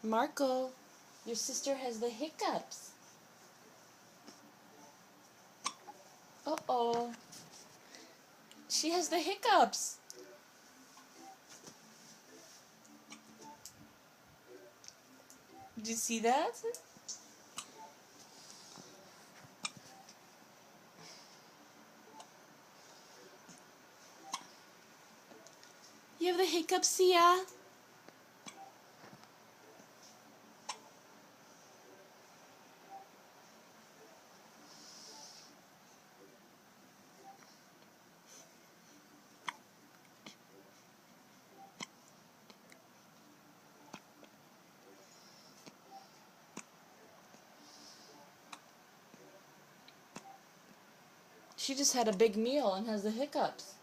Marco, your sister has the hiccups. Uh-oh. She has the hiccups. Did you see that? You have the hiccups, Sia? She just had a big meal and has the hiccups.